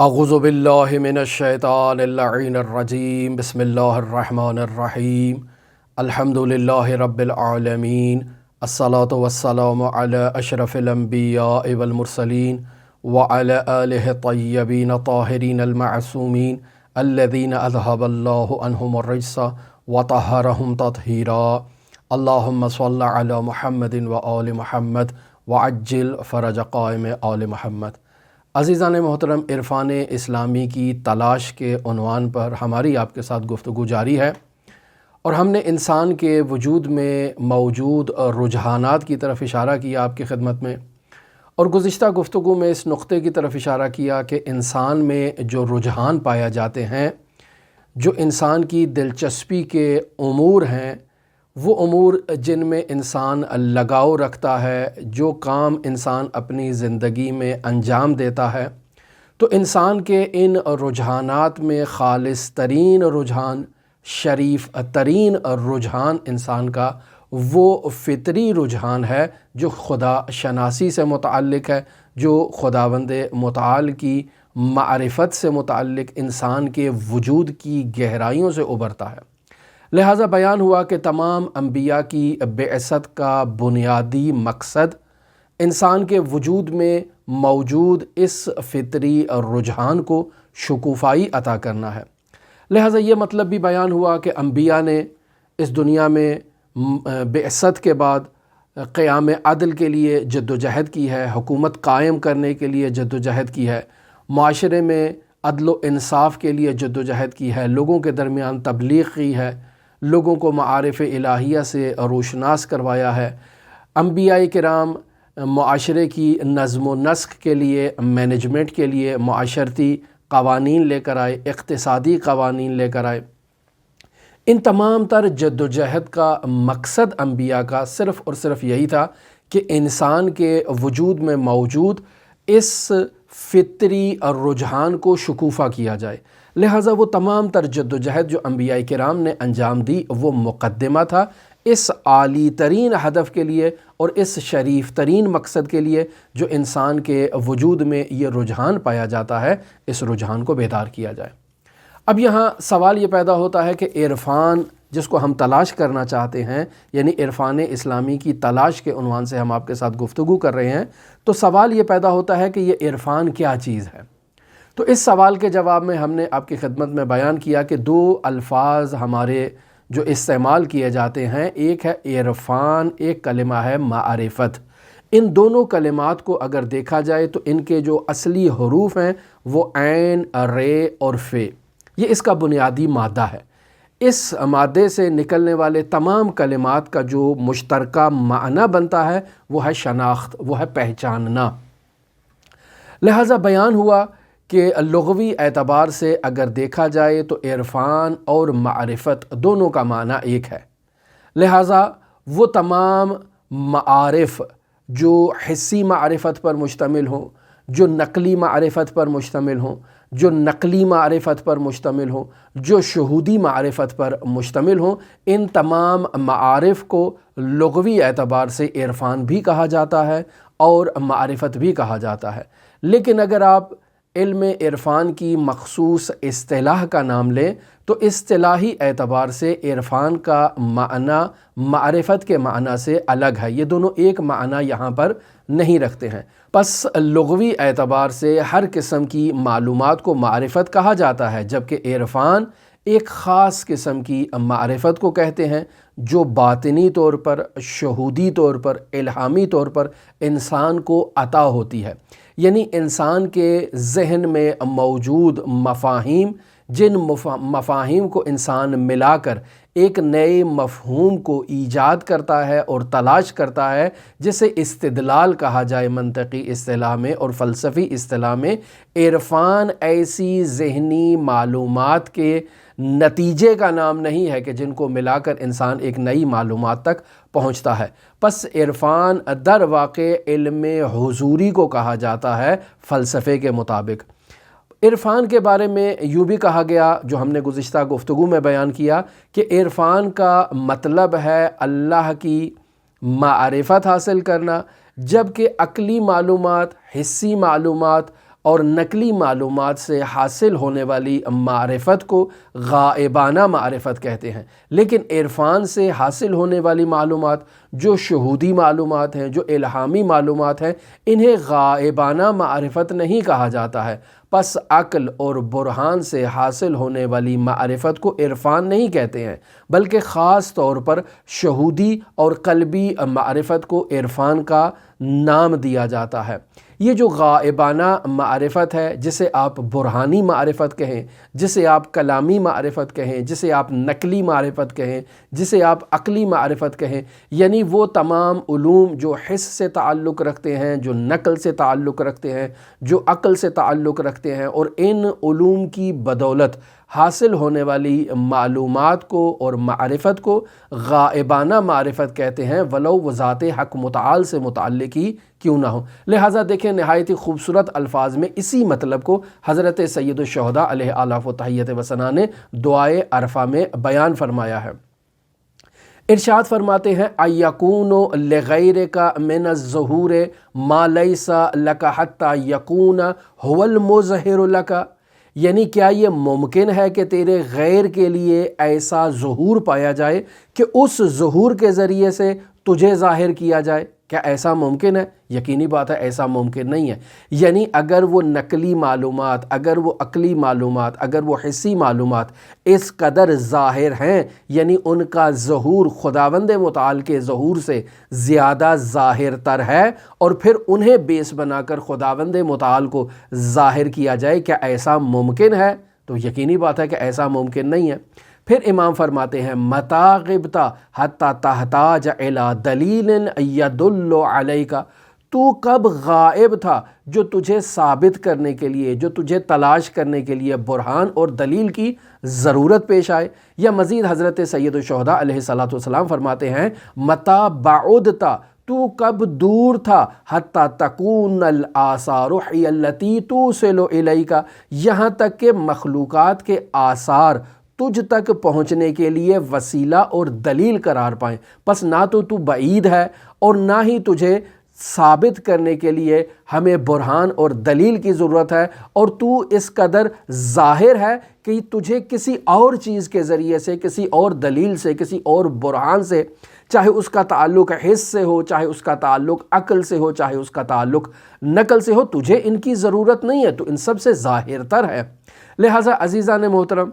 اعوذ باللہ من الشیطان اللعین الرجیم بسم اللہ الرحمن الرحیم الحمد للہ رب العالمین الصلاة والسلام علی اشرف الانبیاء والمرسلین وعلی آلہ الطیبین الطاہرین المعصومین الذین اذہب اللہ عنہم الرجس وطہرہم تطہیرا اللہم صل علی محمد وآل محمد وعجل فرج قائم آل محمد۔ عزیزان محترم، عرفان اسلامی کی تلاش کے عنوان پر ہماری آپ کے ساتھ گفتگو جاری ہے، اور ہم نے انسان کے وجود میں موجود رجحانات کی طرف اشارہ کیا آپ کی خدمت میں، اور گزشتہ گفتگو میں اس نقطے کی طرف اشارہ کیا کہ انسان میں جو رجحان پایا جاتے ہیں، جو انسان کی دلچسپی کے امور ہیں، وہ امور جن میں انسان لگاؤ رکھتا ہے، جو کام انسان اپنی زندگی میں انجام دیتا ہے، تو انسان کے ان رجحانات میں خالص ترین رجحان، شریف ترین رجحان انسان کا وہ فطری رجحان ہے جو خدا شناسی سے متعلق ہے، جو خداوند متعال کی معرفت سے متعلق انسان کے وجود کی گہرائیوں سے ابھرتا ہے۔ لہٰذا بیان ہوا کہ تمام انبیاء کی بعثت کا بنیادی مقصد انسان کے وجود میں موجود اس فطری رجحان کو شکوفائی عطا کرنا ہے۔ لہٰذا یہ مطلب بھی بیان ہوا کہ انبیاء نے اس دنیا میں بعثت کے بعد قیام عدل کے لیے جد و جہد کی ہے، حکومت قائم کرنے کے لیے جد و جہد کی ہے، معاشرے میں عدل و انصاف کے لیے جد و جہد کی ہے، لوگوں کے درمیان تبلیغ کی ہے، لوگوں کو معارف الہیہ سے روشناس کروایا ہے۔ انبیاء کرام معاشرے کی نظم و نسق کے لیے، مینجمنٹ کے لیے معاشرتی قوانین لے کر آئے، اقتصادی قوانین لے کر آئے۔ ان تمام تر جد و جہد کا مقصد انبیاء کا صرف اور صرف یہی تھا کہ انسان کے وجود میں موجود اس فطری رجحان کو شکوفہ کیا جائے۔ لہٰذا وہ تمام تر جد و جہد جو انبیاء کرام نے انجام دی وہ مقدمہ تھا اس عالی ترین ہدف کے لیے اور اس شریف ترین مقصد کے لیے جو انسان کے وجود میں یہ رجحان پایا جاتا ہے، اس رجحان کو بیدار کیا جائے۔ اب یہاں سوال یہ پیدا ہوتا ہے کہ عرفان جس کو ہم تلاش کرنا چاہتے ہیں، یعنی عرفان اسلامی کی تلاش کے عنوان سے ہم آپ کے ساتھ گفتگو کر رہے ہیں، تو سوال یہ پیدا ہوتا ہے کہ یہ عرفان کیا چیز ہے؟ تو اس سوال کے جواب میں ہم نے آپ کی خدمت میں بیان کیا کہ دو الفاظ ہمارے جو استعمال کیے جاتے ہیں، ایک ہے عرفان، ایک کلمہ ہے معرفت۔ ان دونوں کلمات کو اگر دیکھا جائے تو ان کے جو اصلی حروف ہیں وہ عین، رے اور فے، یہ اس کا بنیادی مادہ ہے۔ اس مادے سے نکلنے والے تمام کلمات کا جو مشترکہ معنی بنتا ہے وہ ہے شناخت، وہ ہے پہچاننا۔ لہٰذا بیان ہوا کہ لغوی اعتبار سے اگر دیکھا جائے تو عرفان اور معرفت دونوں کا معنی ایک ہے۔ لہٰذا وہ تمام معارف جو حسی معرفت پر مشتمل ہوں، جو نقلی معرفت پر مشتمل ہوں، جو نقلی معرفت پر مشتمل ہوں، جو شہودی معرفت پر مشتمل ہوں، ان تمام معارف کو لغوی اعتبار سے عرفان بھی کہا جاتا ہے اور معرفت بھی کہا جاتا ہے۔ لیکن اگر آپ علم عرفان کی مخصوص اصطلاح کا نام لیں تو اصطلاحی اعتبار سے عرفان کا معنی معرفت کے معنی سے الگ ہے، یہ دونوں ایک معنی یہاں پر نہیں رکھتے ہیں۔ پس لغوی اعتبار سے ہر قسم کی معلومات کو معرفت کہا جاتا ہے، جبکہ عرفان ایک خاص قسم کی معرفت کو کہتے ہیں جو باطنی طور پر، شہودی طور پر، الہامی طور پر انسان کو عطا ہوتی ہے۔ یعنی انسان کے ذہن میں موجود مفاہیم، جن مفاہیم کو انسان ملا کر ایک نئے مفہوم کو ایجاد کرتا ہے اور تلاش کرتا ہے، جسے استدلال کہا جائے منطقی اصطلاح میں اور فلسفی اصطلاح میں۔ عرفان ایسی ذہنی معلومات کے نتیجے کا نام نہیں ہے کہ جن کو ملا کر انسان ایک نئی معلومات تک پہنچتا ہے۔ پس عرفان در واقع علم حضوری کو کہا جاتا ہے فلسفے کے مطابق۔ عرفان کے بارے میں یوں بھی کہا گیا، جو ہم نے گزشتہ گفتگو میں بیان کیا، کہ عرفان کا مطلب ہے اللہ کی معرفت حاصل کرنا، جبکہ عقلی معلومات، حسی معلومات اور نقلی معلومات سے حاصل ہونے والی معرفت کو غائبانہ معرفت کہتے ہیں، لیکن عرفان سے حاصل ہونے والی معلومات جو شہودی معلومات ہیں، جو الہامی معلومات ہیں، انہیں غائبانہ معرفت نہیں کہا جاتا ہے۔ پس عقل اور برہان سے حاصل ہونے والی معرفت کو عرفان نہیں کہتے ہیں، بلکہ خاص طور پر شہودی اور قلبی معرفت کو عرفان کا نام دیا جاتا ہے۔ یہ جو غائبانہ معرفت ہے، جسے آپ برہانی معرفت کہیں، جسے آپ کلامی معرفت کہیں، جسے آپ نقلی معرفت کہیں، جسے آپ عقلی معرفت کہیں، یعنی وہ تمام علوم جو حس سے تعلق رکھتے ہیں، جو نقل سے تعلق رکھتے ہیں، جو عقل سے تعلق رکھتے ہیں، اور ان علوم کی بدولت حاصل ہونے والی معلومات کو اور معرفت کو غائبانہ معرفت کہتے ہیں، ولو وہ ذات حق متعال سے متعلق ہی کیوں نہ ہو۔ لہٰذا دیکھیں نہایت ہی خوبصورت الفاظ میں اسی مطلب کو حضرت سید الشہداء علیہ آلاف و تحیت و ثنا نے دعائے عرفہ میں بیان فرمایا ہے۔ ارشاد فرماتے ہیں اَيَكُونُ لِغَيْرِكَ مِنَ الظُّهُورِ مَا لَيْسَ لَكَ حَتَّى يَكُونَ هُوَ الْمُظْهِرُ لَكَ، یعنی کیا یہ ممکن ہے کہ تیرے غیر کے لیے ایسا ظہور پایا جائے کہ اس ظہور کے ذریعے سے تجھے ظاہر کیا جائے؟ کیا ایسا ممکن ہے؟ یقینی بات ہے ایسا ممکن نہیں ہے۔ یعنی اگر وہ نقلی معلومات، اگر وہ عقلی معلومات، اگر وہ حسی معلومات اس قدر ظاہر ہیں، یعنی ان کا ظہور خداوند متعال کے ظہور سے زیادہ ظاہر تر ہے، اور پھر انہیں بیس بنا کر خداوند متعال کو ظاہر کیا جائے، کیا ایسا ممکن ہے؟ تو یقینی بات ہے کہ ایسا ممکن نہیں ہے۔ پھر امام فرماتے ہیں مَتَى غِبْتَ حَتَّى تَحْتَاجَ إِلَى دَلِيلٍ يَدُلُّ عَلَيْكَ، تو کب غائب تھا جو تجھے ثابت کرنے کے لیے، جو تجھے تلاش کرنے کے لیے برہان اور دلیل کی ضرورت پیش آئے؟ یا مزید حضرت سید الشہداء علیہ الصلوۃ والسلام فرماتے ہیں مَتَى بَعُدْتَ، تو کب دور تھا حَتَّى تَكُونَ الْآثَارُ هِيَ الَّتِي تُوصِلُ إِلَيْكَ، یہاں تک کہ مخلوقات کے آثار تجھ تک پہنچنے کے لیے وسیلہ اور دلیل قرار پائیں۔ پس نہ تو بعید ہے اور نہ ہی تجھے ثابت کرنے کے لیے ہمیں برہان اور دلیل کی ضرورت ہے، اور تو اس قدر ظاہر ہے کہ تجھے کسی اور چیز کے ذریعے سے، کسی اور دلیل سے، کسی اور برہان سے، چاہے اس کا تعلق حس سے ہو، چاہے اس کا تعلق عقل سے ہو، چاہے اس کا تعلق نقل سے ہو، تجھے ان کی ضرورت نہیں ہے، تو ان سب سے ظاہر تر ہے۔ لہٰذا عزیزان محترم،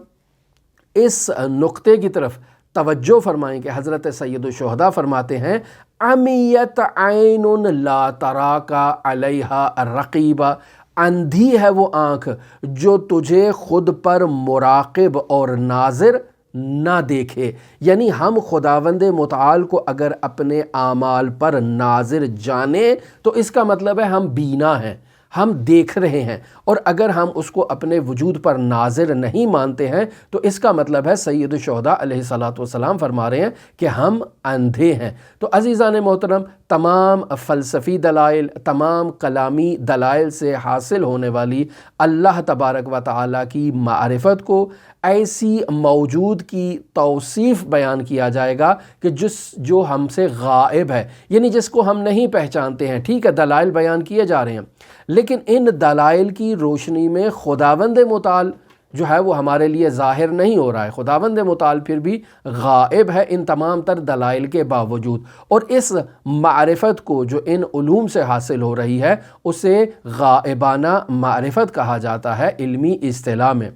اس نقطے کی طرف توجہ فرمائیں کہ حضرت سید الشہداء فرماتے ہیں عمیت عین لا تراک علیہا رقیبہ، اندھی ہے وہ آنکھ جو تجھے خود پر مراقب اور ناظر نہ دیکھے۔ یعنی ہم خداوند متعال کو اگر اپنے اعمال پر ناظر جانیں تو اس کا مطلب ہے ہم بینا ہیں، ہم دیکھ رہے ہیں، اور اگر ہم اس کو اپنے وجود پر ناظر نہیں مانتے ہیں تو اس کا مطلب ہے سید الشہداء علیہ الصلوۃ والسلام فرما رہے ہیں کہ ہم اندھے ہیں۔ تو عزیزان محترم، تمام فلسفی دلائل، تمام کلامی دلائل سے حاصل ہونے والی اللہ تبارک و تعالیٰ کی معرفت کو ایسی موجود کی توصیف بیان کیا جائے گا کہ جو ہم سے غائب ہے، یعنی جس کو ہم نہیں پہچانتے ہیں۔ ٹھیک ہے، دلائل بیان کیے جا رہے ہیں، لیکن ان دلائل کی روشنی میں خداوند متعال جو ہے وہ ہمارے لیے ظاہر نہیں ہو رہا ہے۔ خداوند متعال پھر بھی غائب ہے ان تمام تر دلائل کے باوجود، اور اس معرفت کو جو ان علوم سے حاصل ہو رہی ہے اسے غائبانہ معرفت کہا جاتا ہے علمی اصطلاح میں۔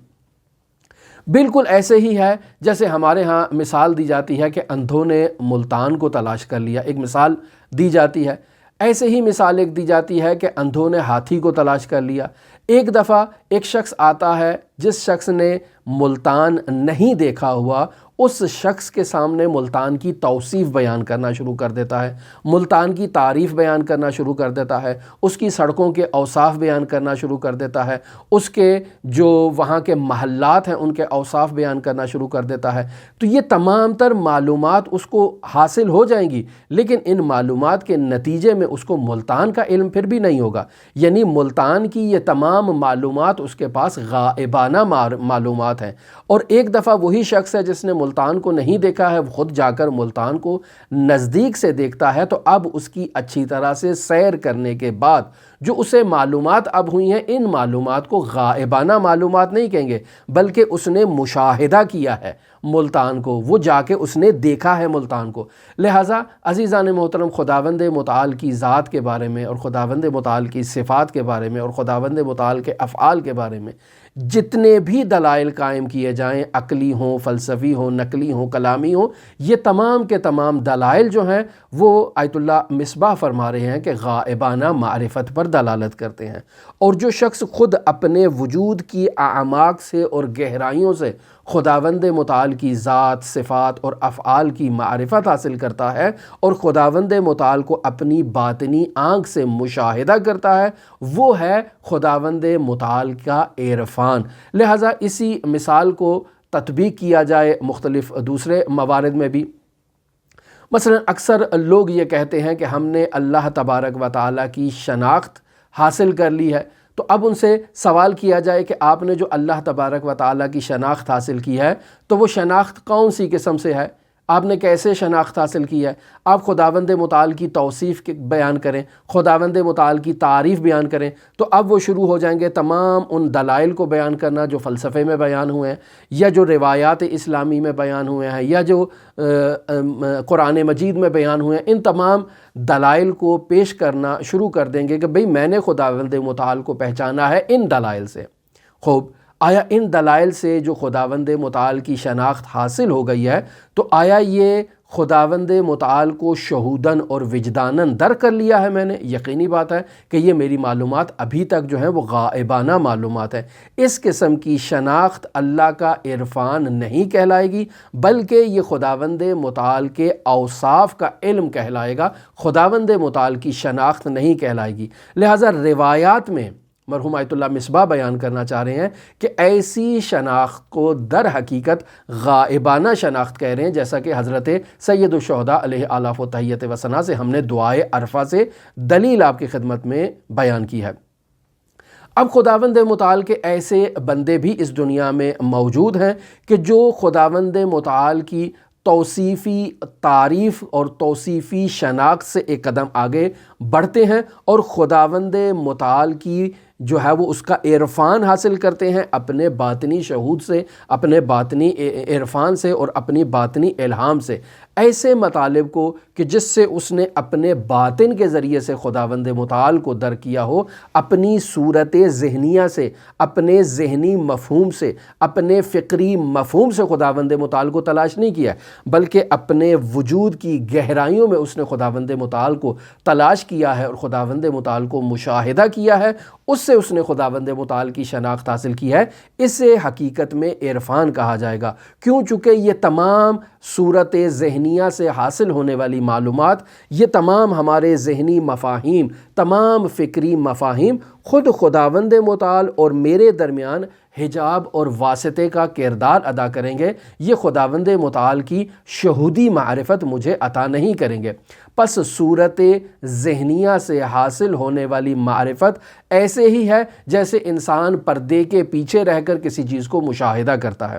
بالکل ایسے ہی ہے جیسے ہمارے ہاں مثال دی جاتی ہے کہ اندھوں نے ملتان کو تلاش کر لیا، ایک مثال دی جاتی ہے۔ ایسے ہی مثال ایک دی جاتی ہے کہ اندھوں نے ہاتھی کو تلاش کر لیا۔ ایک دفعہ ایک شخص آتا ہے جس شخص نے ملتان نہیں دیکھا ہوا، اس شخص کے سامنے ملتان کی توصیف بیان کرنا شروع کر دیتا ہے، ملتان کی تعریف بیان کرنا شروع کر دیتا ہے، اس کی سڑکوں کے اوصاف بیان کرنا شروع کر دیتا ہے، اس کے جو وہاں کے محلات ہیں ان کے اوصاف بیان کرنا شروع کر دیتا ہے۔ تو یہ تمام تر معلومات اس کو حاصل ہو جائیں گی، لیکن ان معلومات کے نتیجے میں اس کو ملتان کا علم پھر بھی نہیں ہوگا۔ یعنی ملتان کی یہ تمام معلومات اس کے پاس غائبانہ معلومات ہیں، اور ایک دفعہ وہی شخص ہے جس نے ملتان کو نہیں دیکھا ہے وہ خود جا کر ملتان کو نزدیک سے دیکھتا ہے، تو اب اس کی اچھی طرح سے سیر کرنے کے بعد جو اسے معلومات اب ہوئی ہیں، ان معلومات کو غائبانہ معلومات نہیں کہیں گے، بلکہ اس نے مشاہدہ کیا ہے ملتان کو، وہ جا کے اس نے دیکھا ہے ملتان کو۔ لہٰذا عزیزان محترم، خداوند متعال کی ذات کے بارے میں اور خداوند متعال کی صفات کے بارے میں اور خداوند متعال کے افعال کے بارے میں جتنے بھی دلائل قائم کیے جائیں، عقلی ہوں، فلسفی ہوں، نقلی ہوں، کلامی ہوں، یہ تمام کے تمام دلائل جو ہیں وہ آیت اللہ مصباح فرما رہے ہیں کہ غائبانہ معرفت پر دلالت کرتے ہیں۔ اور جو شخص خود اپنے وجود کی اعماق سے اور گہرائیوں سے خداوند متعال کی ذات، صفات اور افعال کی معرفت حاصل کرتا ہے اور خداوند متعال کو اپنی باطنی آنکھ سے مشاہدہ کرتا ہے، وہ ہے خداوند متعال کا عرفان۔ لہٰذا اسی مثال کو تطبیق کیا جائے مختلف دوسرے موارد میں بھی۔ مثلا اکثر لوگ یہ کہتے ہیں کہ ہم نے اللہ تبارک و تعالیٰ کی شناخت حاصل کر لی ہے، تو اب ان سے سوال کیا جائے کہ آپ نے جو اللہ تبارک و تعالیٰ کی شناخت حاصل کی ہے تو وہ شناخت کون سی قسم سے ہے؟ آپ نے کیسے شناخت حاصل کی ہے؟ آپ خداوند متعال کی توصیف بیان کریں، خداوند متعال کی تعریف بیان کریں، تو اب وہ شروع ہو جائیں گے تمام ان دلائل کو بیان کرنا جو فلسفے میں بیان ہوئے ہیں، یا جو روایات اسلامی میں بیان ہوئے ہیں، یا جو قرآن مجید میں بیان ہوئے ہیں۔ ان تمام دلائل کو پیش کرنا شروع کر دیں گے کہ بھئی میں نے خداوند متعال کو پہچانا ہے ان دلائل سے۔ خوب، آیا ان دلائل سے جو خداوند متعال کی شناخت حاصل ہو گئی ہے، تو آیا یہ خداوند متعال کو شہوداً اور وجداناً در کر لیا ہے میں نے؟ یقینی بات ہے کہ یہ میری معلومات ابھی تک جو ہیں وہ غائبانہ معلومات ہیں۔ اس قسم کی شناخت اللہ کا عرفان نہیں کہلائے گی، بلکہ یہ خداوند متعال کے اوصاف کا علم کہلائے گا، خداوند متعال کی شناخت نہیں کہلائے گی۔ لہٰذا روایات میں مرحوم آیت اللہ مصباح بیان کرنا چاہ رہے ہیں کہ ایسی شناخت کو در حقیقت غائبانہ شناخت کہہ رہے ہیں، جیسا کہ حضرت سید الشہداء علیہ آلاف و تحیت و ثنا سے ہم نے دعائے عرفہ سے دلیل آپ کی خدمت میں بیان کی ہے۔ اب خداوند متعال کے ایسے بندے بھی اس دنیا میں موجود ہیں کہ جو خداوند متعال کی توصیفی تعریف اور توصیفی شناخت سے ایک قدم آگے بڑھتے ہیں اور خداوند متعال کی جو ہے وہ اس کا عرفان حاصل کرتے ہیں اپنے باطنی شہود سے، اپنے باطنی عرفان سے اور اپنی باطنی الہام سے، ایسے مطالب کو کہ جس سے اس نے اپنے باطن کے ذریعے سے خداوند متعال کو در کیا ہو، اپنی صورت ذہنیہ سے، اپنے ذہنی مفہوم سے، اپنے فکری مفہوم سے خداوند متعال کو تلاش نہیں کیا، بلکہ اپنے وجود کی گہرائیوں میں اس نے خداوند متعال کو تلاش کیا ہے اور خداوند متعال کو مشاہدہ کیا ہے، اس سے اس نے خداوند متعال کی شناخت حاصل کی ہے۔ اسے حقیقت میں عرفان کہا جائے گا، کیوں؟ چونکہ یہ تمام صورت ذہنیہ سے حاصل ہونے والی معلومات، یہ تمام ہمارے ذہنی مفاہیم، تمام فکری مفاہیم خود خداوند متعال اور میرے درمیان حجاب اور واسطے کا کردار ادا کریں گے، یہ خداوند متعال کی شہودی معرفت مجھے عطا نہیں کریں گے۔ پس صورت ذہنیہ سے حاصل ہونے والی معرفت ایسے ہی ہے جیسے انسان پردے کے پیچھے رہ کر کسی چیز کو مشاہدہ کرتا ہے۔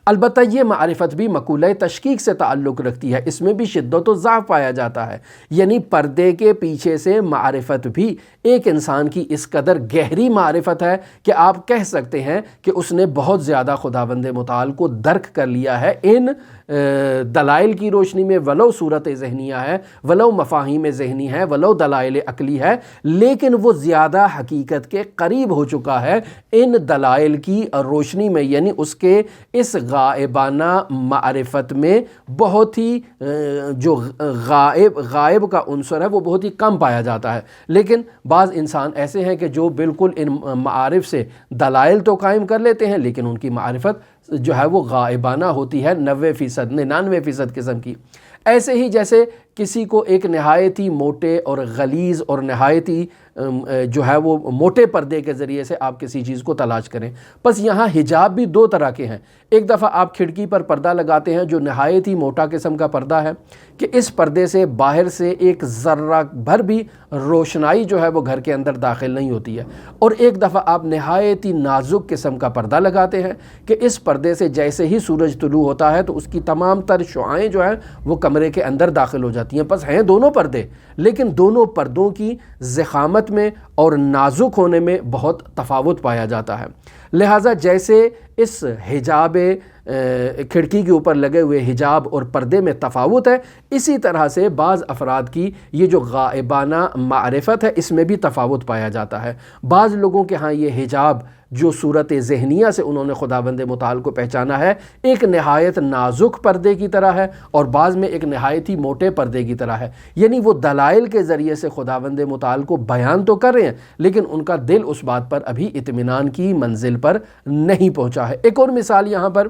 البتہ یہ معرفت بھی مقولہ تشکیک سے تعلق رکھتی ہے، اس میں بھی شدت و ضعف پایا جاتا ہے، یعنی پردے کے پیچھے سے معرفت بھی ایک انسان کی اس قدر گہری معرفت ہے کہ آپ کہہ سکتے ہیں کہ اس نے بہت زیادہ خداوند متعال کو درک کر لیا ہے ان دلائل کی روشنی میں، ولو صورت ذہنیہ ہے، ولو مفاہیم ذہنی ہے، ولو دلائل عقلی ہے، لیکن وہ زیادہ حقیقت کے قریب ہو چکا ہے ان دلائل کی روشنی میں، یعنی اس کے اس غائبانہ معرفت میں بہت ہی جو غائب کا عنصر ہے وہ بہت ہی کم پایا جاتا ہے۔ لیکن بعض انسان ایسے ہیں کہ جو بالکل ان معارف سے دلائل تو قائم کر لیتے ہیں لیکن ان کی معرفت جو ہے وہ غائبانہ ہوتی ہے، 99% قسم کی۔ ایسے ہی جیسے کسی کو ایک نہایتی موٹے اور غلیظ اور نہایتی جو ہے وہ موٹے پردے کے ذریعے سے آپ کسی چیز کو تلاش کریں۔ بس یہاں حجاب بھی دو طرح کے ہیں۔ ایک دفعہ آپ کھڑکی پر پردہ لگاتے ہیں جو نہایت ہی موٹا قسم کا پردہ ہے کہ اس پردے سے باہر سے ایک ذرہ بھر بھی روشنائی جو ہے وہ گھر کے اندر داخل نہیں ہوتی ہے، اور ایک دفعہ آپ نہایت ہی نازک قسم کا پردہ لگاتے ہیں کہ اس پردے سے جیسے ہی سورج طلوع ہوتا ہے تو اس کی تمام تر شعاعیں جو ہیں وہ کمرے کے اندر داخل ہو جاتی ہیں۔ بس ہیں دونوں پردے، لیکن دونوں پردوں کی ضخامت میں اور نازک ہونے میں بہت تفاوت پایا جاتا ہے۔ لہٰذا جیسے اس حجاب کھڑکی کے اوپر لگے ہوئے حجاب اور پردے میں تفاوت ہے، اسی طرح سے بعض افراد کی یہ جو غائبانہ معرفت ہے اس میں بھی تفاوت پایا جاتا ہے۔ بعض لوگوں کے ہاں یہ حجاب جو صورت ذہنیہ سے انہوں نے خداوند متعال کو پہچانا ہے ایک نہایت نازک پردے کی طرح ہے، اور بعض میں ایک نہایت ہی موٹے پردے کی طرح ہے، یعنی وہ دلائل کے ذریعے سے خداوند متعال کو بیان تو کر رہے ہیں لیکن ان کا دل اس بات پر ابھی اطمینان کی منزل پر نہیں پہنچا ہے۔ ایک اور مثال یہاں پر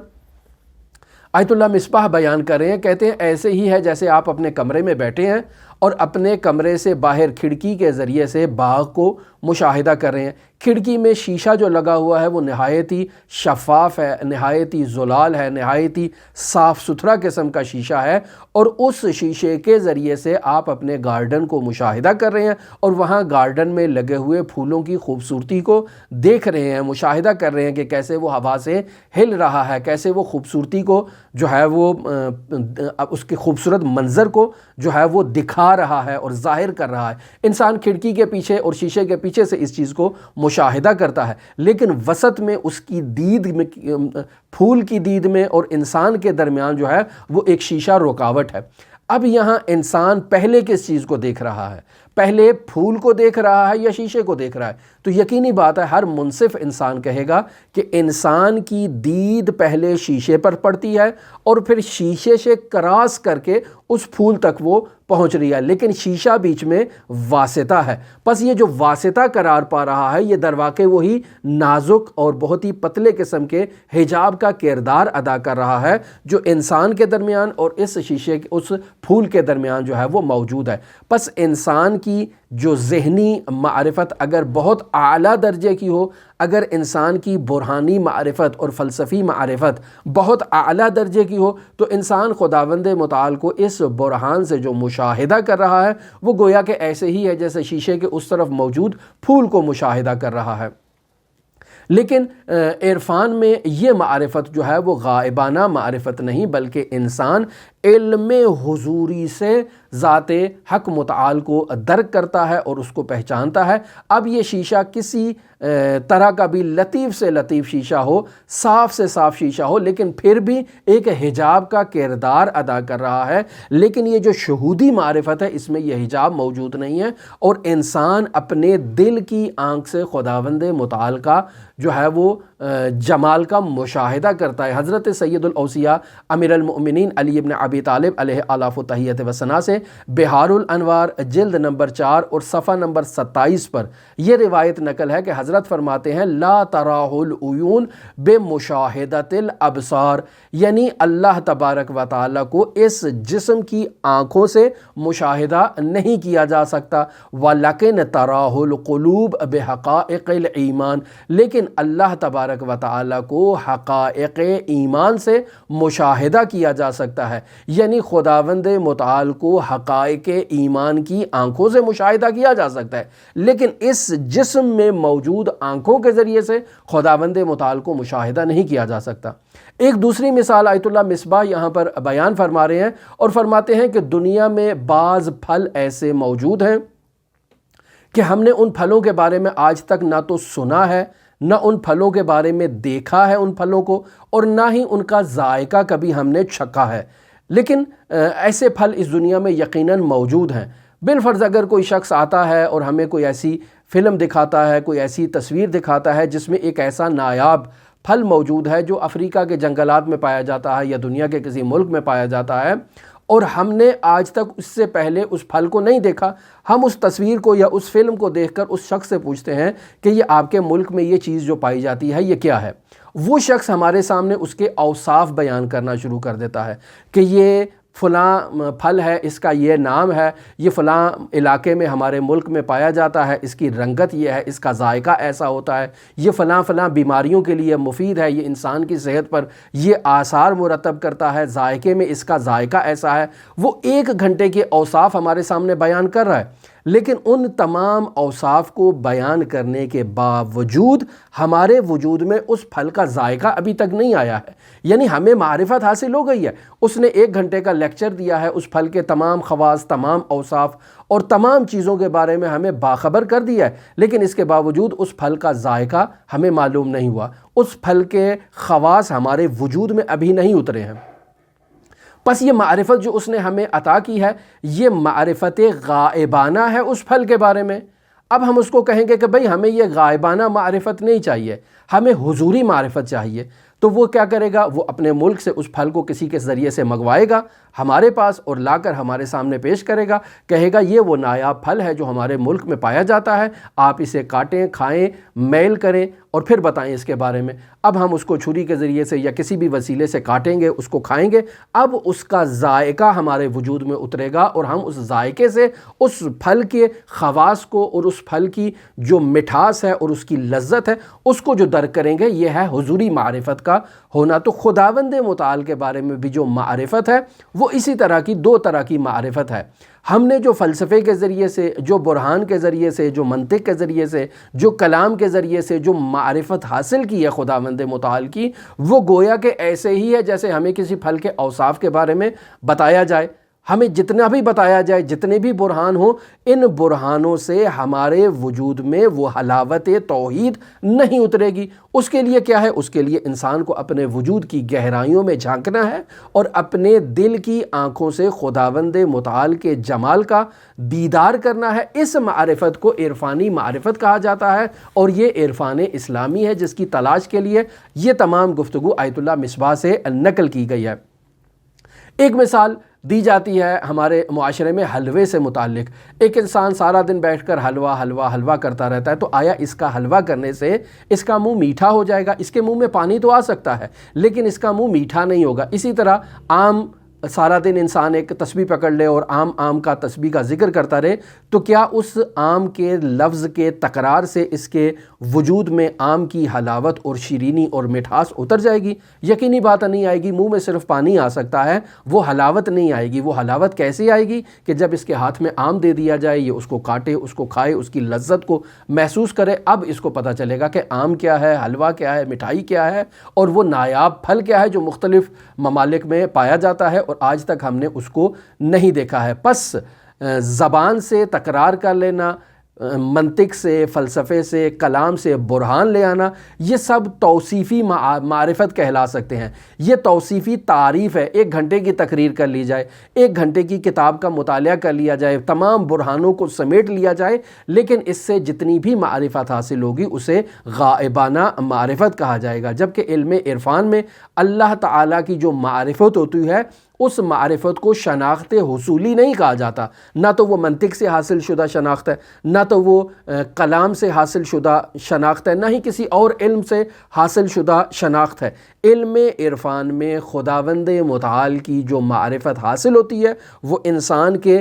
آیت اللہ مصباح بیان کر رہے ہیں، کہتے ہیں ایسے ہی ہے جیسے آپ اپنے کمرے میں بیٹھے ہیں اور اپنے کمرے سے باہر کھڑکی کے ذریعے سے باغ کو مشاہدہ کر رہے ہیں۔ کھڑکی میں شیشہ جو لگا ہوا ہے وہ نہایت ہی شفاف ہے، نہایت ہی زلال ہے، نہایت ہی صاف ستھرا قسم کا شیشہ ہے، اور اس شیشے کے ذریعے سے آپ اپنے گارڈن کو مشاہدہ کر رہے ہیں اور وہاں گارڈن میں لگے ہوئے پھولوں کی خوبصورتی کو دیکھ رہے ہیں، مشاہدہ کر رہے ہیں کہ کیسے وہ ہوا سے ہل رہا ہے، کیسے وہ خوبصورتی کو جو ہے وہ اس کے خوبصورت منظر کو جو ہے وہ دکھا رہا ہے اور ظاہر کر رہا ہے۔ انسان کھڑکی کے پیچھے اور شیشے کے پیچھے سے اس چیز کو مشاہدہ کرتا ہے، لیکن وسط میں اس کی دید میں، پھول کی دید میں اور انسان کے درمیان جو ہے وہ ایک شیشہ رکاوٹ ہے۔ اب یہاں انسان پہلے کس چیز کو دیکھ رہا ہے؟ پہلے پھول کو دیکھ رہا ہے یا شیشے کو دیکھ رہا ہے؟ تو یقینی بات ہے ہر منصف انسان کہے گا کہ انسان کی دید پہلے شیشے پر پڑتی ہے اور پھر شیشے سے کراس کر کے اس پھول تک وہ پہنچ رہی ہے، لیکن شیشہ بیچ میں واسطہ ہے۔ پس یہ جو واسطہ قرار پا رہا ہے یہ در واقع وہی نازک اور بہت ہی پتلے قسم کے حجاب کا کردار ادا کر رہا ہے جو انسان کے درمیان اور اس شیشے اس پھول کے درمیان جو ہے وہ موجود ہے۔ پس انسان کی جو ذہنی معرفت اگر بہت اعلیٰ درجے کی ہو، اگر انسان کی برہانی معرفت اور فلسفی معرفت بہت اعلیٰ درجے کی ہو، تو انسان خداوند متعال کو اس برہان سے جو مشاہدہ کر رہا ہے وہ گویا کہ ایسے ہی ہے جیسے شیشے کے اس طرف موجود پھول کو مشاہدہ کر رہا ہے۔ لیکن عرفان میں یہ معرفت جو ہے وہ غائبانہ معرفت نہیں، بلکہ انسان علم حضوری سے ذات حق متعال کو درک کرتا ہے اور اس کو پہچانتا ہے۔ اب یہ شیشہ کسی طرح کا بھی لطیف سے لطیف شیشہ ہو، صاف سے صاف شیشہ ہو، لیکن پھر بھی ایک حجاب کا کردار ادا کر رہا ہے، لیکن یہ جو شہودی معرفت ہے اس میں یہ حجاب موجود نہیں ہے، اور انسان اپنے دل کی آنکھ سے خداوند متعال کا جو ہے وہ جمال کا مشاہدہ کرتا ہے۔ حضرت سید الاوصیاء امیر المؤمنین علی ابن ابی طالب علیہ آلاف و تحیت و ثنا سے بحار الانوار جلد نمبر 4 اور صفحہ نمبر 27 پر یہ روایت نقل ہے کہ حضرت فرماتے ہیں لا تراہ العیون بمشاہدت الابصار، یعنی اللہ تبارک و تعالیٰ کو اس جسم کی آنکھوں سے مشاہدہ نہیں کیا جا سکتا، وَلَكِنْ تَرَاهُ الْقُلُوبَ بِحَقَائِقِ الْإِيمَانِ، لیکن اللہ تبارک و تعالیٰ کو حقائق ایمان سے مشاہدہ کیا جا سکتا ہے، یعنی خداوند متعال کو حقائق ایمان کی آنکھوں سے مشاہدہ کیا جا سکتا ہے، لیکن اس جسم میں موجود آنکھوں کے ذریعے سے خداوند متعال کو مشاہدہ نہیں کیا جا سکتا۔ ایک دوسری مثال آیت اللہ مصباح یہاں پر بیان فرما رہے ہیں اور فرماتے ہیں کہ دنیا میں بعض پھل ایسے موجود ہیں کہ ہم نے ان پھلوں کے بارے میں آج تک نہ تو سنا ہے، نہ ان پھلوں کے بارے میں دیکھا ہے ان پھلوں کو، اور نہ ہی ان کا ذائقہ کبھی ہم نے چکھا ہے، لیکن ایسے پھل اس دنیا میں یقیناً موجود ہیں۔ بالفرض اگر کوئی شخص آتا ہے اور ہمیں کوئی ایسی فلم دکھاتا ہے، کوئی ایسی تصویر دکھاتا ہے جس میں ایک ایسا نایاب پھل موجود ہے جو افریقہ کے جنگلات میں پایا جاتا ہے یا دنیا کے کسی ملک میں پایا جاتا ہے، اور ہم نے آج تک اس سے پہلے اس پھل کو نہیں دیکھا، ہم اس تصویر کو یا اس فلم کو دیکھ کر اس شخص سے پوچھتے ہیں کہ یہ آپ کے ملک میں یہ چیز جو پائی جاتی ہے یہ کیا ہے؟ وہ شخص ہمارے سامنے اس کے اوصاف بیان کرنا شروع کر دیتا ہے کہ یہ فلاں پھل ہے، اس کا یہ نام ہے، یہ فلاں علاقے میں ہمارے ملک میں پایا جاتا ہے، اس کی رنگت یہ ہے، اس کا ذائقہ ایسا ہوتا ہے، یہ فلاں فلاں بیماریوں کے لیے مفید ہے، یہ انسان کی صحت پر یہ آثار مرتب کرتا ہے، ذائقے میں اس کا ذائقہ ایسا ہے، وہ 1 گھنٹے کے اوصاف ہمارے سامنے بیان کر رہا ہے۔ لیکن ان تمام اوصاف کو بیان کرنے کے باوجود ہمارے وجود میں اس پھل کا ذائقہ ابھی تک نہیں آیا ہے، یعنی ہمیں معرفت حاصل ہو گئی ہے، اس نے 1 گھنٹے کا لیکچر دیا ہے، اس پھل کے تمام خواص، تمام اوصاف اور تمام چیزوں کے بارے میں ہمیں باخبر کر دیا ہے، لیکن اس کے باوجود اس پھل کا ذائقہ ہمیں معلوم نہیں ہوا، اس پھل کے خواص ہمارے وجود میں ابھی نہیں اترے ہیں۔ پس یہ معرفت جو اس نے ہمیں عطا کی ہے، یہ معرفت غائبانہ ہے اس پھل کے بارے میں۔ اب ہم اس کو کہیں گے کہ بھئی ہمیں یہ غائبانہ معرفت نہیں چاہیے، ہمیں حضوری معرفت چاہیے، تو وہ کیا کرے گا؟ وہ اپنے ملک سے اس پھل کو کسی کے ذریعے سے منگوائے گا ہمارے پاس اور لا کر ہمارے سامنے پیش کرے گا، کہے گا یہ وہ نایاب پھل ہے جو ہمارے ملک میں پایا جاتا ہے، آپ اسے کاٹیں، کھائیں، میل کریں اور پھر بتائیں اس کے بارے میں۔ اب ہم اس کو چھری کے ذریعے سے یا کسی بھی وسیلے سے کاٹیں گے، اس کو کھائیں گے، اب اس کا ذائقہ ہمارے وجود میں اترے گا اور ہم اس ذائقے سے اس پھل کے خواص کو اور اس پھل کی جو مٹھاس ہے اور اس کی لذت ہے اس کو جو درک کریں گے۔ یہ ہے حضوری معرفت کا ہونا۔ تو خداوند متعال کے بارے میں بھی جو معرفت ہے وہ اسی طرح کی 2 طرح کی معرفت ہے۔ ہم نے جو فلسفے کے ذریعے سے، جو برہان کے ذریعے سے، جو منطق کے ذریعے سے، جو کلام کے ذریعے سے جو معرفت حاصل کی ہے خداوند متعال کی، وہ گویا کہ ایسے ہی ہے جیسے ہمیں کسی پھل کے اوصاف کے بارے میں بتایا جائے۔ ہمیں جتنا بھی بتایا جائے، جتنے بھی برہان ہوں، ان برہانوں سے ہمارے وجود میں وہ حلاوت توحید نہیں اترے گی۔ اس کے لیے کیا ہے؟ اس کے لیے انسان کو اپنے وجود کی گہرائیوں میں جھانکنا ہے اور اپنے دل کی آنکھوں سے خداوند متعال کے جمال کا دیدار کرنا ہے۔ اس معرفت کو عرفانی معرفت کہا جاتا ہے اور یہ عرفان اسلامی ہے جس کی تلاش کے لیے یہ تمام گفتگو آیت اللہ مصباح سے نقل کی گئی ہے۔ ایک مثال دی جاتی ہے ہمارے معاشرے میں حلوے سے متعلق۔ ایک انسان سارا دن بیٹھ کر حلوہ حلوہ حلوہ کرتا رہتا ہے، تو آیا اس کا حلوہ کرنے سے اس کا منہ میٹھا ہو جائے گا؟ اس کے منہ میں پانی تو آ سکتا ہے لیکن اس کا منہ میٹھا نہیں ہوگا۔ اسی طرح آم، سارا دن انسان ایک تسبیح پکڑ لے اور آم کا تسبیح کا ذکر کرتا رہے، تو کیا اس آم کے لفظ کے تکرار سے اس کے وجود میں آم کی حلاوت اور شیرینی اور مٹھاس اتر جائے گی؟ یقینی بات نہیں آئے گی۔ منہ میں صرف پانی آ سکتا ہے، وہ حلاوت نہیں آئے گی۔ وہ حلاوت کیسے آئے گی؟ کہ جب اس کے ہاتھ میں آم دے دیا جائے، یہ اس کو کاٹے، اس کو کھائے، اس کی لذت کو محسوس کرے، اب اس کو پتہ چلے گا کہ آم کیا ہے، حلوہ کیا ہے، مٹھائی کیا ہے اور وہ نایاب پھل کیا ہے جو مختلف ممالک میں پایا جاتا ہے اور آج تک ہم نے اس کو نہیں دیکھا ہے۔ پس زبان سے تکرار کر لینا، منطق سے، فلسفے سے، کلام سے برہان لے آنا، یہ سب توصیفی معرفت کہلا سکتے ہیں۔ یہ توصیفی تعریف ہے۔ 1 گھنٹے کی تقریر کر لی جائے، 1 گھنٹے کی کتاب کا مطالعہ کر لیا جائے، تمام برہانوں کو سمیٹ لیا جائے، لیکن اس سے جتنی بھی معرفت حاصل ہوگی اسے غائبانہ معرفت کہا جائے گا۔ جبکہ علم عرفان میں اللہ تعالیٰ کی جو معرفت ہوتی ہے اس معرفت کو شناخت حصولی نہیں کہا جاتا۔ نہ تو وہ منطق سے حاصل شدہ شناخت ہے، نہ تو وہ کلام سے حاصل شدہ شناخت ہے، نہ ہی کسی اور علم سے حاصل شدہ شناخت ہے۔ علم عرفان میں خداوند متعال کی جو معرفت حاصل ہوتی ہے وہ انسان کے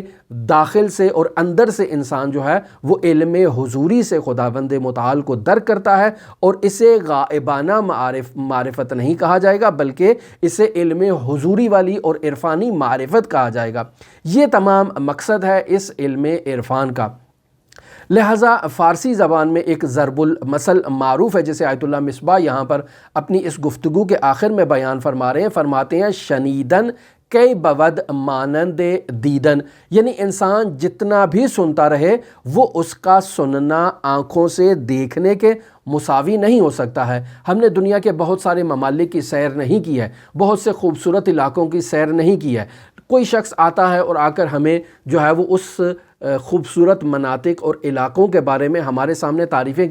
داخل سے اور اندر سے انسان جو ہے وہ علم حضوری سے خداوند متعال کو درک کرتا ہے، اور اسے غائبانہ معرفت نہیں کہا جائے گا بلکہ اسے علم حضوری والی اور عرفانی معرفت کہا جائے گا۔ یہ تمام مقصد ہے اس علم عرفان کا۔ لہٰذا فارسی زبان میں ایک ضرب المثل معروف ہے جسے آیت اللہ مصباح یہاں پر اپنی اس گفتگو کے آخر میں بیان فرما رہے ہیں۔ فرماتے ہیں شنیدن کئی بود مانند دیدن، یعنی انسان جتنا بھی سنتا رہے وہ اس کا سننا آنکھوں سے دیکھنے کے مساوی نہیں ہو سکتا ہے۔ ہم نے دنیا کے بہت سارے ممالک کی سیر نہیں کی ہے، بہت سے خوبصورت علاقوں کی سیر نہیں کی ہے۔ کوئی شخص آتا ہے اور آ کر ہمیں جو ہے وہ اس خوبصورت مناطق اور علاقوں کے بارے میں ہمارے سامنے تعریفیں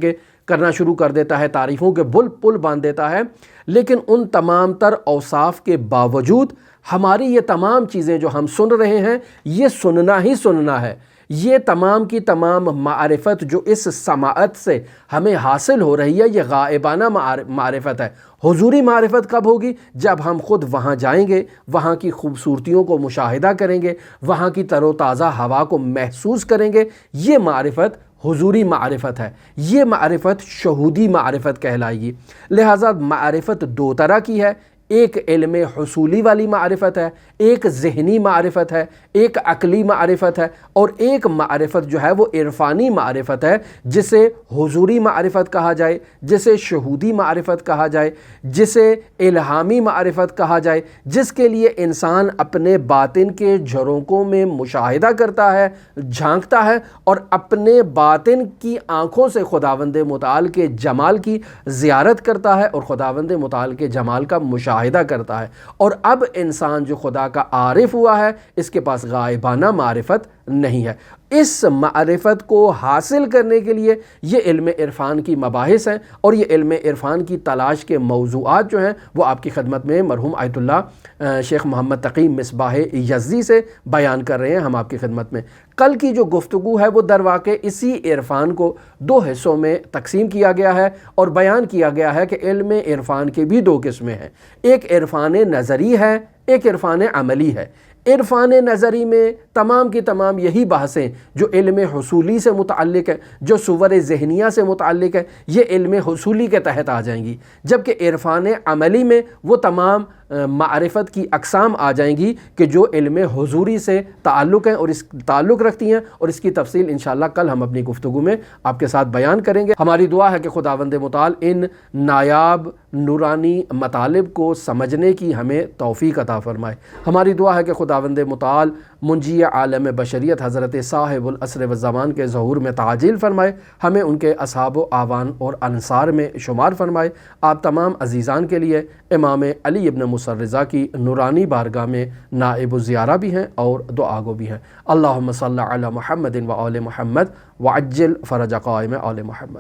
کرنا شروع کر دیتا ہے، تعریفوں کے پل باندھ دیتا ہے، لیکن ان تمام تر اوصاف کے باوجود ہماری یہ تمام چیزیں جو ہم سن رہے ہیں یہ سننا ہی سننا ہے۔ یہ تمام کی تمام معرفت جو اس سماعت سے ہمیں حاصل ہو رہی ہے یہ غائبانہ معرفت ہے۔ حضوری معرفت کب ہوگی؟ جب ہم خود وہاں جائیں گے، وہاں کی خوبصورتیوں کو مشاہدہ کریں گے، وہاں کی تر و تازہ ہوا کو محسوس کریں گے، یہ معرفت حضوری معرفت ہے، یہ معرفت شہودی معرفت کہلائے گی۔ لہٰذا معرفت دو طرح کی ہے، ایک علم حصولی والی معرفت ہے، ایک ذہنی معرفت ہے، ایک عقلی معرفت ہے، اور ایک معرفت جو ہے وہ عرفانی معرفت ہے، جسے حضوری معرفت کہا جائے، جسے شہودی معرفت کہا جائے، جسے الہامی معرفت کہا جائے، جس کے لیے انسان اپنے باطن کے جھروکوں میں مشاہدہ کرتا ہے، جھانکتا ہے، اور اپنے باطن کی آنکھوں سے خداوند متعال کے جمال کی زیارت کرتا ہے اور خداوند متعال کے جمال کا مشاہدہ کرتا ہے۔ اور اب انسان جو خدا کا عارف ہوا ہے، اس کے پاس غائبانہ معرفت نہیں ہے۔ اس معرفت کو حاصل کرنے کے لیے یہ علم عرفان کی مباحث ہیں، اور یہ علم عرفان کی تلاش کے موضوعات جو ہیں وہ آپ کی خدمت میں مرحوم آیت اللہ شیخ محمد تقی مصباح یزدی سے بیان کر رہے ہیں ہم آپ کی خدمت میں۔ کل کی جو گفتگو ہے وہ در واقع اسی عرفان کو دو حصوں میں تقسیم کیا گیا ہے، اور بیان کیا گیا ہے کہ علم عرفان کے بھی دو قسمیں ہیں، ایک عرفان نظری ہے، ایک عرفان عملی ہے۔ عرفان نظری میں تمام کی تمام یہی بحثیں جو علم حصولی سے متعلق ہے، جو صور ذہنیہ سے متعلق ہے، یہ علم حصولی کے تحت آ جائیں گی، جبکہ عرفان عملی میں وہ تمام معرفت کی اقسام آ جائیں گی کہ جو علم حضوری سے تعلق ہیں اور اس تعلق رکھتی ہیں، اور اس کی تفصیل انشاءاللہ کل ہم اپنی گفتگو میں آپ کے ساتھ بیان کریں گے۔ ہماری دعا ہے کہ خداوند متعال ان نایاب نورانی مطالب کو سمجھنے کی ہمیں توفیق عطا فرمائے۔ ہماری دعا ہے کہ خداوند متعال منجی عالم بشریت حضرت صاحب العصر والزمان کے ظہور میں تعجیل فرمائے، ہمیں ان کے اصحاب و اعوان اور انصار میں شمار فرمائے۔ آپ تمام عزیزان کے لیے امام علی ابن موسیٰ رضا کی نورانی بارگاہ میں نائب الزیارہ بھی ہیں اور دعا گو بھی ہیں۔ اللہم صلی علی محمد و آل محمد وعجل فرج قائم آل محمد۔